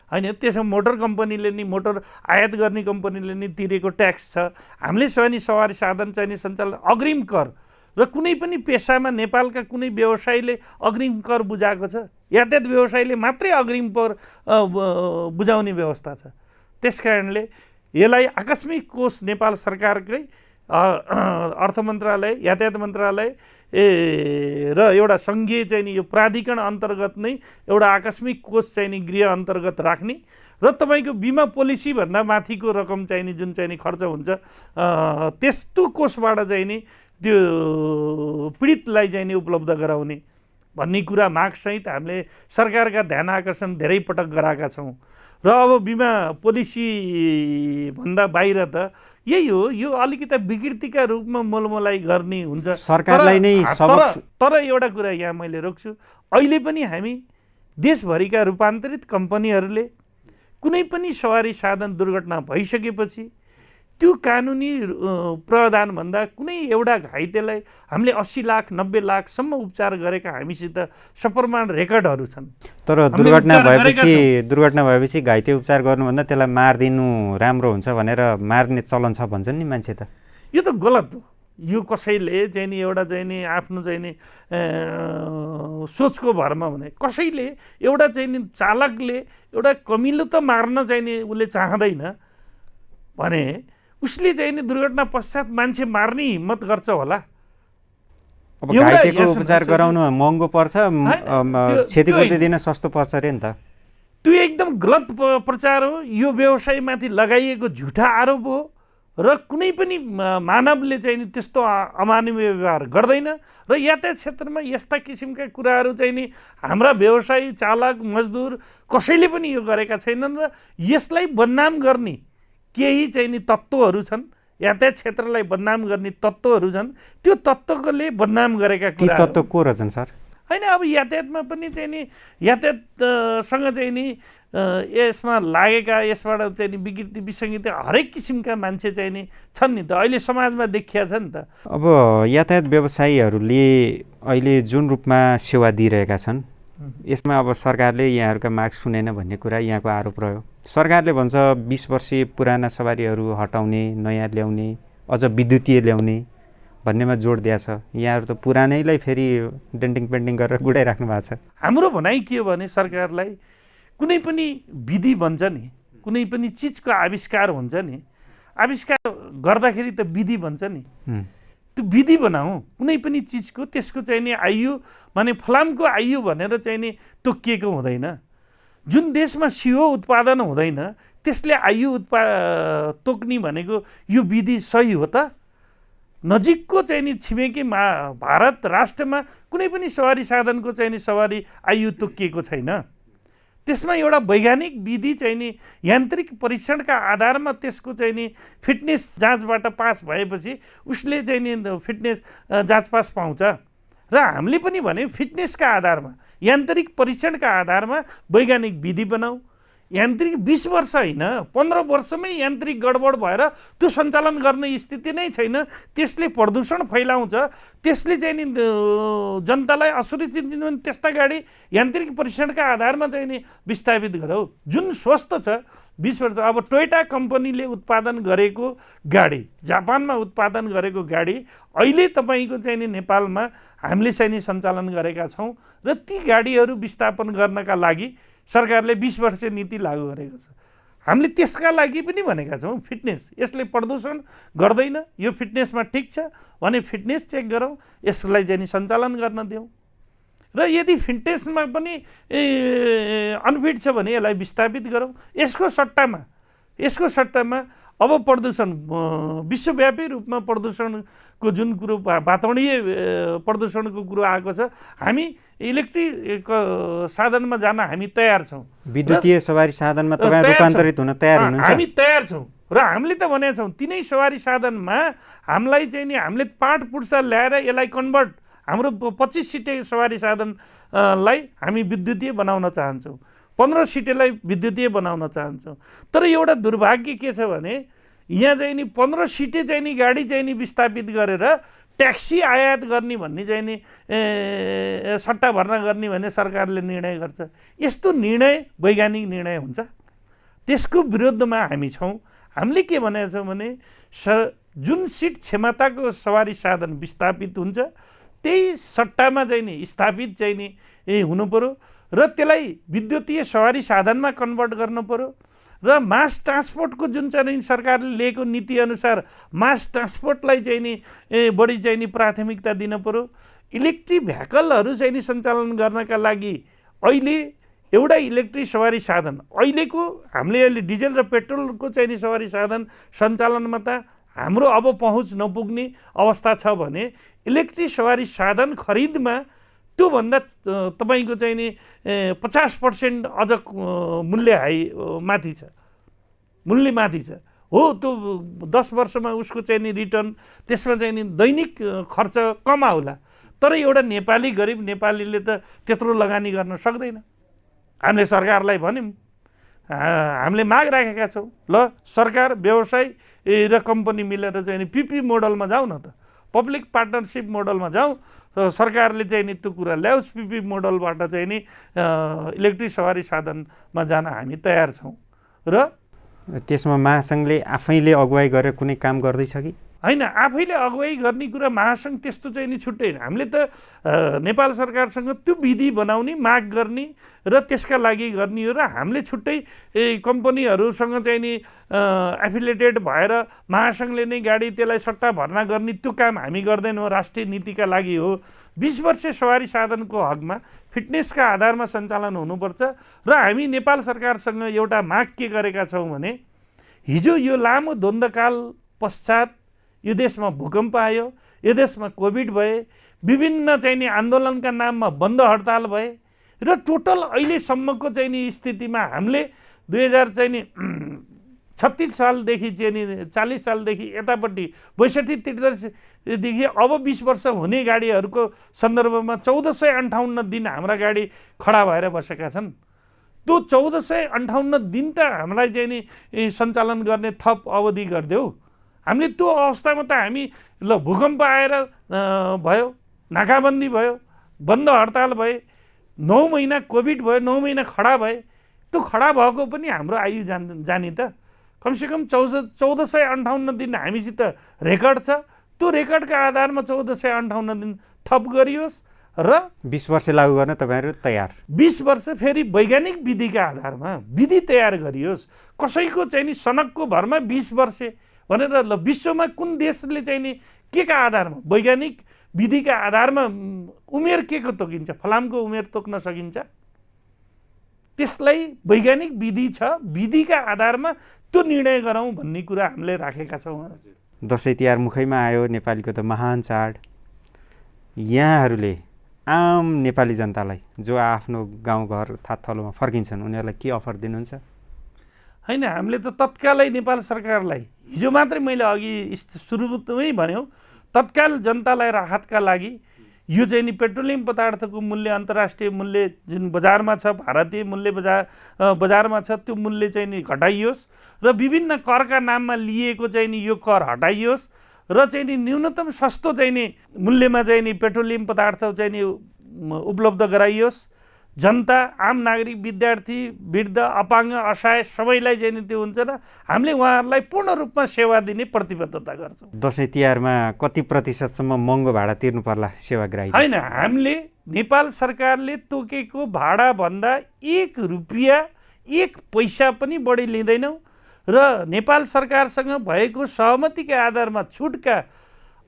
होइन। त्यसमा मोटर कम्पनीले नि, मोटर आयात गर्ने कम्पनीले नि तिरेको ट्याक्स छ। हामीले चाहिँ नि सवारी साधन चाहिँ नि सञ्चालन अग्रिम कर र कुनै पनि पेसामा नेपालका कुनै व्यवसायीले अग्रिम कर बुझाएको छ? यातायात व्यवसायीले मात्रै अग्रिम कर बुझाउने व्यवस्था छ। त्यस कारणले यसलाई आकस्मिक कोष नेपाल सरकारकै अर्थ मन्त्रालय, यातायात मन्त्रालय र एउटा सङ्घीय चाहिँ नि यो प्राधिकरण अन्तर्गत नै एउटा आकस्मिक कोष चाहिँ नि गृह अन्तर्गत राख्ने र तपाईँको बिमा पोलिसी भन्दा माथिको रकम चाहिँ नि जुन चाहिँ नि खर्च हुन्छ त्यस्तो कोषबाट चाहिँ नि त्यो पीडितलाई चाहिँ नि उपलब्ध गराउने भन्ने कुरा मागसहित हामीले सरकारका ध्यान आकर्षण धेरै पटक गराएका छौँ। र अब बिमा पोलिसी भन्दा बाहिर त यही हो, यो अलिकति विकृतिका रूपमा मोलमोलाई गर्ने हुन्छ सरकारलाई नै सबक। तर एउटा कुरा यहाँ मैले रोक्छु, अहिले पनि हामी देशभरिका रूपान्तरित कम्पनीहरूले कुनै पनि सवारी साधन दुर्घटना भइसकेपछि त्यो कानुनी प्रावधानभन्दा कुनै एउटा घाइतेलाई हामीले 80 लाख 90 लाखसम्म उपचार गरेका हामीसित सप्रमाण रेकर्डहरू छन्। तर दुर्घटना भएपछि घाइते उपचार गर्नुभन्दा त्यसलाई मारिदिनु राम्रो हुन्छ भनेर मार्ने चलन छ भन्छन् नि मान्छे त। यो त गलत हो। यो कसैले चाहिँ नि एउटा चाहिँ नि आफ्नो चाहिँ नि सोचको भरमा भने कसैले एउटा चाहिँ नि चालकले एउटा कमिलो त मार्न चाहिँ नि उसले चाहँदैन भने उसले चाहिँ नि दुर्घटना पश्चात मान्छे मार्ने हिम्मत गर्छ होला। अब घाइतेको उपचार गराउनु महँगो पर्छ, क्षतिपूर्ति दिन सस्तो पर्छ अरे नि त। त्यो एकदम गलत प्रचार हो। यो व्यवसायमाथि लगाइएको झुठा आरोप हो र कुनै पनि मानवले चाहिँ नि त्यस्तो अमानवीय व्यवहार गर्दैन र यातायात क्षेत्रमा यस्ता किसिमका कुराहरू चाहिँ नि हाम्रा व्यवसायी, चालक, मजदुर कसैले पनि यो गरेका छैनन् र यसलाई बदनाम गर्ने केही चाहिँ नि तत्त्वहरू छन्, यातायात क्षेत्रलाई बदनाम गर्ने तत्त्वहरू छन्। त्यो तत्त्वले बदनाम गरेका कुरा तत्त्व को रहेछन् सर? होइन, अब यातायातमा पनि चाहिँ नि यातायातसँग चाहिँ नि यसमा लागेका, यसबाट चाहिँ नि विकृति विसङ्गति हरेक किसिमका मान्छे चाहिँ नि छन् नि त, अहिले समाजमा देखिया छ नि त। अब यातायात व्यवसायीहरूले अहिले जुन रूपमा सेवा दिइरहेका छन् यसमा अब सरकारले यहाँहरूका माग सुनेन भन्ने कुरा यहाँको आरोप रह्यो। सरकारले भन्छ 20 वर्षीय पुराना सवारीहरू हटाउने, नयाँ ल्याउने, अझ विद्युतीय ल्याउने भन्नेमा जोड दिएको छ। यहाँहरू त पुरानैलाई फेरि डेन्टिङ पेन्टिङ गरेर गुडाइराख्नु भएको छ। हाम्रो भनाइ के हो भने सरकारलाई कुनै पनि विधि भन्छ नि, कुनै पनि चिजको आविष्कार हुन्छ नि, आविष्कार गर्दाखेरि त विधि भन्छ नि, त्यो विधि बनाऊ कुनै पनि चिजको। त्यसको चाहिँ नि आयु माने फलामको आयु भनेर चाहिँ नि तोकिएको हुँदैन। जुन देशमा सियो उत्पादन हुँदैन त्यसले आयु तोक्ने भनेको यो विधि सही हो त? नजिकको चाहिँ नि छिमेकी भारत राष्ट्रमा कुनै पनि सवारी साधनको चाहिँ नि सवारी आयु तोकिएको छैन। त्यसमा एउटा वैज्ञानिक विधि चाहिँ नि यान्त्रिक परीक्षणका आधारमा त्यसको चाहिँ नि फिटनेस जाँचबाट पास भएपछि उसले चाहिँ नि फिटनेस जाँच पास पाउँछ। र हामीले पनि भने फिटनेसका आधारमा, यान्त्रिक परीक्षणका आधारमा वैज्ञानिक विधि बनाऊ। यान्त्रिक 20 वर्ष होइन 15 वर्षमै यान्त्रिक गडबड भएर त्यो सञ्चालन गर्ने स्थिति नै छैन। त्यसले प्रदूषण फैलाउँछ, त्यसले चाहिँ नि जनतालाई असुरक्षित दिन्छ। त्यस्ता गाडी यान्त्रिक परीक्षणका आधारमा चाहिँ नि विस्थापित गरौ जुन स्वस्थ छ। 20 वर्ष अब टोयोटा कम्पनीले उत्पादन गरेको गाडी, जापानमा उत्पादन गरेको गाडी अहिले तपाईँको चाहिँ नि नेपालमा हामीले चाहिँ नि सञ्चालन गरेका छौँ र ती गाडीहरू विस्थापन गर्नका लागि सरकारले 20 वर्ष नीति लागू गरेको छ। हामीले त्यसका लागि पनि भनेका छौँ फिटनेस, यसले प्रदूषण गर्दैन, यो फिटनेसमा ठिक छ भने फिटनेस चेक गरौँ, यसलाई चाहिँ नि सञ्चालन गर्न दिउँ। र यदि फिटनेसमा पनि अनफिट छ भने यसलाई विस्थापित गरौँ। यसको सट्टामा अब प्रदूषण विश्वव्यापी रूपमा प्रदूषणको जुन कुरो वातावरणीय प्रदूषणको कुरो आएको छ, हामी इलेक्ट्रिक साधनमा जान हामी तयार छौँ। विद्युतीय सवारी साधनमा तपाईँ रूपान्तरित हुन तयार हुनुहुन्छ? हामी तयार छौँ र हामीले त भनेका छौँ तिनै सवारी साधनमा हामीलाई चाहिँ नि हामीले पाठ पुर्जा ल्याएर यसलाई कन्भर्ट हाम्रो 25 सिटे सवारी साधनलाई हामी विद्युतीय बनाउन चाहन्छौँ, 15 सिटेलाई विद्युतीय बनाउन चाहन्छौँ। तर एउटा दुर्भाग्य के छ भने यहाँ चाहिँ नि 15 सिटे चाहिँ नि गाडी चाहिँ नि विस्थापित गरेर ट्याक्सी आयात गर्ने भन्ने चाहिँ नि सट्टा भर्ना गर्ने भन्ने सरकारले निर्णय गर्छ। यस्तो निर्णय वैज्ञानिक निर्णय हुन्छ, त्यसको विरुद्धमा हामी छौँ। हामीले के भनेका छौँ भने जुन सिट क्षमताको सवारी साधन विस्थापित हुन्छ त्यही सट्टामा चाहिँ नि स्थापित चाहिँ नि हुनु पर्यो र त्यसलाई विद्युतीय सवारी साधनमा कन्भर्ट गर्नु पर्यो र मास ट्रान्सपोर्टको जुन चाहिँ सरकारले लिएको नीति अनुसार मास ट्रान्सपोर्टलाई चाहिँ नि बढी चाहिँ नि प्राथमिकता दिन पर्यो। इलेक्ट्रिक भेहिकलहरू चाहिँ नि सञ्चालन गर्नका लागि अहिले एउटा इलेक्ट्रिक सवारी साधन अहिलेको हामीले अहिले डिजेल र पेट्रोलको चाहिँ नि सवारी साधन सञ्चालनमा त हाम्रो अब पहुँच नपुग्ने अवस्था छ भने इलेक्ट्रिक सवारी साधन खरिदमा त्योभन्दा तपाईँको चाहिँ नि 50% अझ मूल्य माथि छ हो। त्यो 10 वर्षमा उसको चाहिँ नि रिटर्न त्यसमा चाहिँ नि दैनिक खर्च कम आउला। तर एउटा नेपाली गरिब नेपालीले त त्यत्रो लगानी गर्न सक्दैन। हामीले सरकारलाई भन्यौँ, हामीले माग राखेका छौँ, ल सरकार व्यवसाय र कम्पनी मिलेर चाहिँ नि पिपी मोडलमा जाउँ न त, पब्लिक पार्टनरसिप मोडलमा जाउँ। सरकारले चाहिँ नि त्यो कुरा ल्याओस्, पिपी मोडलबाट चाहिँ नि इलेक्ट्रिक सवारी साधनमा जान हामी तयार छौँ। र त्यसमा महासङ्घले आफैले अगुवाई गरेर कुनै काम गर्दैछ कि होइन? आफैले अगुवाई गर्ने कुरा महासङ्घ त्यस्तो चाहिँ नि छुट्टै। हामीले त नेपाल सरकारसँग त्यो विधि बनाउने, माग गर्ने र त्यसका लागि गर्ने हो। र हामीले छुट्टै कम्पनीहरूसँग चाहिँ नि एफिलिएटेड भएर महासङ्घले नै गाडी त्यसलाई सट्टा भर्ना गर्ने त्यो काम हामी गर्दैनौँ। राष्ट्रिय नीतिका लागि हो। 20 वर्षे सवारी साधनको हकमा फिटनेसका आधारमा सञ्चालन हुनुपर्छ। र हामी नेपाल सरकारसँग एउटा माग के गरेका छौँ भने हिजो यो लामो द्वन्द्वकाल पश्चात यो देशमा भूकम्प आयो, यो देशमा कोभिड भए, विभिन्न चाहिँ नि आन्दोलनका नाममा बन्द हडताल भए र टोटल अहिलेसम्मको चाहिँ नि स्थितिमा हामीले 2036 सालदेखि चाहिँ नि 40 सालदेखि यतापट्टि 62-63देखि अब 20 वर्ष हुने गाडीहरूको सन्दर्भमा 1458 दिन हाम्रा गाडी खडा भएर बसेका छन्। त्यो 1458 दिन त हामीलाई चाहिँ नि सञ्चालन गर्ने थप अवधि गरिदेऊ। हामीले त्यो अवस्थामा त हामी ल भूकम्प आएर भयो, नाकाबन्दी भयो, बन्द हडताल भए, 9 महिना कोभिड भयो, 9 महिना खडा भए। त्यो खडा भएको पनि हाम्रो आयु जाने त कमसेकम 1458 दिन हामीसित रेकर्ड छ। त्यो रेकर्डका आधारमा 1458 दिन थप गरियोस् र 20 वर्ष लागू गर्न तपाईँहरू तयार। 20 वर्ष फेरि वैज्ञानिक विधिका आधारमा विधि तयार गरियोस्। कसैको चाहिँ नि सनकको भरमा 20 वर्ष भनेर ल विश्वमा कुन देशले चाहिँ नि के का आधारमा वैज्ञानिक विधिका आधारमा उमेर के को तोकिन्छ? फलामको उमेर तोक्न सकिन्छ? त्यसलाई वैज्ञानिक विधि छ, विधिका आधारमा त्यो निर्णय गरौँ भन्ने कुरा हामीले राखेका छौँ। दसैँ तिहार मुखैमा आयो, नेपालीको त महान चाड। यहाँहरूले आम नेपाली जनतालाई जो आफ्नो गाउँघर थातथलोमा फर्किन्छन् उनीहरूलाई के अफर दिनुहुन्छ? होइन, हामीले त तत्कालै नेपाल सरकारलाई हिजो मात्रै मैले अघि सुरुमै भन्यो, तत्काल जनतालाई राहतका लागि यो चाहिँ नि पेट्रोलियम पदार्थको मूल्य अन्तर्राष्ट्रिय मूल्य जुन बजारमा छ, भारतीय मूल्य बजारमा छ, त्यो मूल्य चाहिँ नि घटाइयोस् र विभिन्न करका नाममा लिएको चाहिँ नि यो कर हटाइयोस् र चाहिँ नि न्यूनतम सस्तो चाहिँ नि मूल्यमा चाहिँ नि पेट्रोलियम पदार्थ चाहिँ नि उपलब्ध गराइयोस्। जनता, आम नागरिक, विद्यार्थी, वृद्ध, अपाङ्ग, असहाय सबैलाई चाहिँ नि त्यो हुन्छ र हामीले उहाँहरूलाई पूर्ण रूपमा सेवा दिने प्रतिबद्धता गर्छौँ। दसैँ तिहारमा कति प्रतिशतसम्म महँगो भाडा तिर्नु पर्ला सेवाग्राही? होइन, हामीले नेपाल सरकारले तोकेको भाडाभन्दा 1 रुपियाँ 1 पैसा पनि बढी लिँदैनौँ र नेपाल सरकारसँग भएको सहमतिका आधारमा छुटका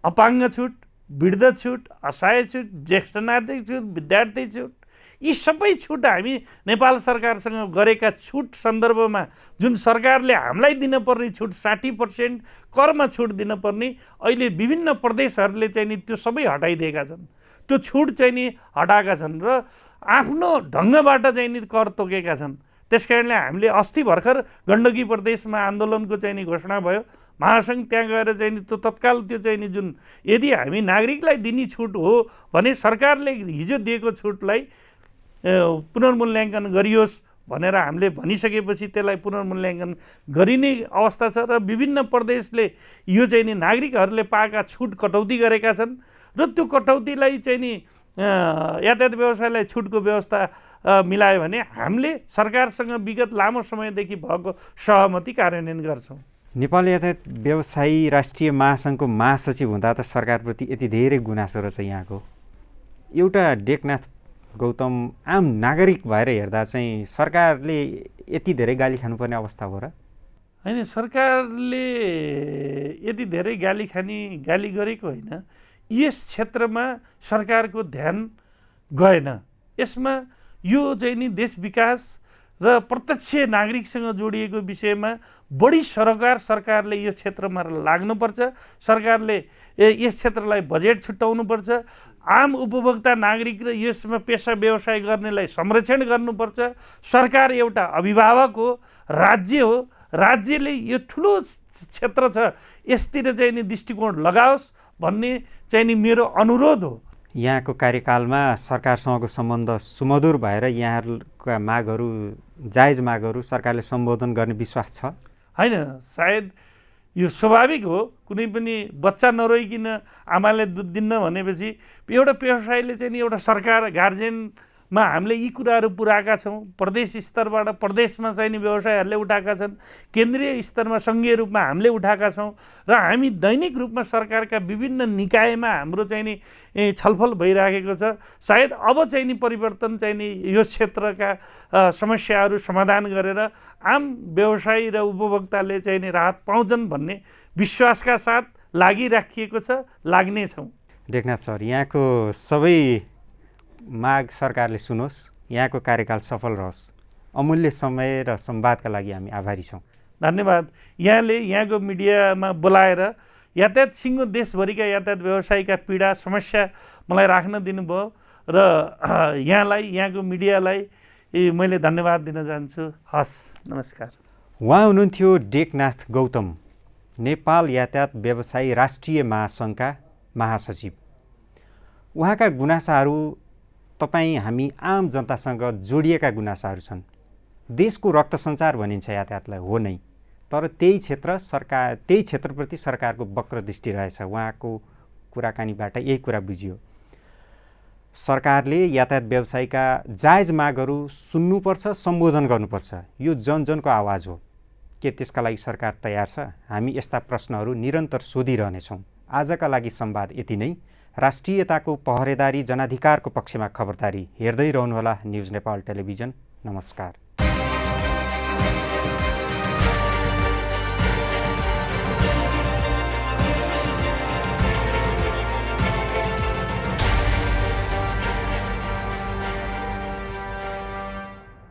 अपाङ्ग छुट, वृद्ध छुट, असहाय छुट, ज्येष्ठ नागरिक छुट, विद्यार्थी छुट, यी सबै छुट हामी नेपाल सरकारसँग गरेका छुट सन्दर्भमा जुन सरकारले हामीलाई दिनपर्ने छुट 60% करमा छुट दिनपर्ने, अहिले विभिन्न प्रदेशहरूले चाहिँ नि त्यो सबै हटाइदिएका छन्। त्यो छुट चाहिँ नि हटाएका छन् र आफ्नो ढङ्गबाट चाहिँ नि कर तोकेका छन्। त्यसकारणले हामीले अस्ति भर्खर गण्डकी प्रदेशमा आन्दोलनको चाहिँ नि घोषणा भयो। महासङ्घ त्यहाँ गएर चाहिँ नि त्यो तत्काल त्यो चाहिँ नि जुन यदि हामी नागरिकलाई दिने छुट हो भने सरकारले हिजो दिएको छुटलाई पुनर्मूल्याङ्कन गरियोस् भनेर हामीले भनिसकेपछि त्यसलाई पुनर्मूल्याङ्कन गरिने अवस्था छ र विभिन्न प्रदेशले यो चाहिँ नि नागरिकहरूले पाएका छुट कटौती गरेका छन् र त्यो कटौतीलाई चाहिँ नि यातायात व्यवसायलाई छुटको व्यवस्था मिलायो भने हामीले सरकारसँग विगत लामो समयदेखि भएको सहमति कार्यान्वयन गर्छौँ। नेपाल यातायात व्यवसायी राष्ट्रिय महासङ्घको महासचिव हुँदा त सरकारप्रति यति धेरै गुनासो रहेछ यहाँको। एउटा टेकनाथ गौतम आम नागरिक भएर हेर्दा चाहिँ सरकारले यति धेरै गाली खानुपर्ने अवस्था हो र? होइन, सरकारले यति धेरै गाली गरेको होइन। यस क्षेत्रमा सरकारको ध्यान गएन। यसमा यो चाहिँ नि देश विकास र प्रत्यक्ष नागरिकसँग जोडिएको विषयमा बढी सरकारले यो क्षेत्रमा लाग्नुपर्छ। सरकारले यस क्षेत्रलाई बजेट छुट्याउनुपर्छ। आम उपभोक्ता नागरिक र यसमा पेसा व्यवसाय गर्नेलाई संरक्षण गर्नुपर्छ। सरकार एउटा अभिभावक हो, राज्य हो। राज्यले यो ठुलो क्षेत्र छ, यसतिर चाहिँ नि दृष्टिकोण लगाओस् भन्ने चाहिँ नि मेरो अनुरोध हो। यहाँको कार्यकालमा सरकारसँगको सम्बन्ध सुमधुर भएर यहाँहरूका मागहरू, जायज मागहरू सरकारले सम्बोधन गर्ने विश्वास छ? होइन, सायद यो स्वाभाविक हो। कुनै पनि बच्चा नरोइकन आमाले दुध दिन्न भनेपछि एउटा व्यवसायले चाहिँ नि एउटा सरकार गार्जियनमा हामीले यी कुराहरू पुऱ्याएका छौँ। प्रदेश स्तरबाट प्रदेशमा चाहिँ नि व्यवसायहरूले उठाएका छन्, केन्द्रीय स्तरमा सङ्घीय रूपमा हामीले उठाएका छौँ र हामी दैनिक रूपमा सरकारका विभिन्न निकायमा हाम्रो चाहिँ नि छलफल भइराखेको छ। सायद अब चाहिँ नि परिवर्तन चाहिँ नि यो क्षेत्रका समस्याहरू समाधान गरेर आम व्यवसायी र उपभोक्ताले चाहिँ नि राहत पाउँछन् भन्ने विश्वासका साथ लागिराखिएको छ, लाग्नेछौँ। टेकनाथ सर, यहाँको सबै माग सरकारले सुनोस्, यहाँको कार्यकाल सफल रहोस्। अमूल्य समय र संवादका लागि हामी आभारी छौँ। धन्यवाद। यहाँले यहाँको मिडियामा बोलाएर यातायात सिङ्गो देशभरिका यातायात व्यवसायीका पीडा समस्या मलाई राख्न दिनुभयो र यहाँलाई, यहाँको मिडियालाई मैले धन्यवाद दिन चाहन्छु। हस्, नमस्कार। उहाँ हुनुहुन्थ्यो टेकनाथ गौतम, नेपाल यातायात व्यवसायी राष्ट्रिय महासङ्घका महासचिव। उहाँका गुनासाहरू तपाईँ हामी आम जनतासँग जोडिएका गुनासाहरू छन्। देशको रक्त सञ्चार भनिन्छ यातायातलाई, हो नै, तर त्यही क्षेत्रप्रति सरकारको वक्र दृष्टि रहेछ। उहाँको कुराकानीबाट यही कुरा बुझियो। सरकारले यातायात व्यवसायीका जायज मागहरू सुन्नुपर्छ, सम्बोधन गर्नुपर्छ। यो जनजनको आवाज हो। के त्यसका लागि सरकार तयार छ? हामी यस्ता प्रश्नहरू निरन्तर सोधिरहनेछौँ। आजका लागि संवाद यति नै। राष्ट्रियताको पहरेदारी, जनाधिकारको पक्षमा खबरदारी हेर्दै रहनुहोला न्युज नेपाल टेलिभिजन। नमस्कार।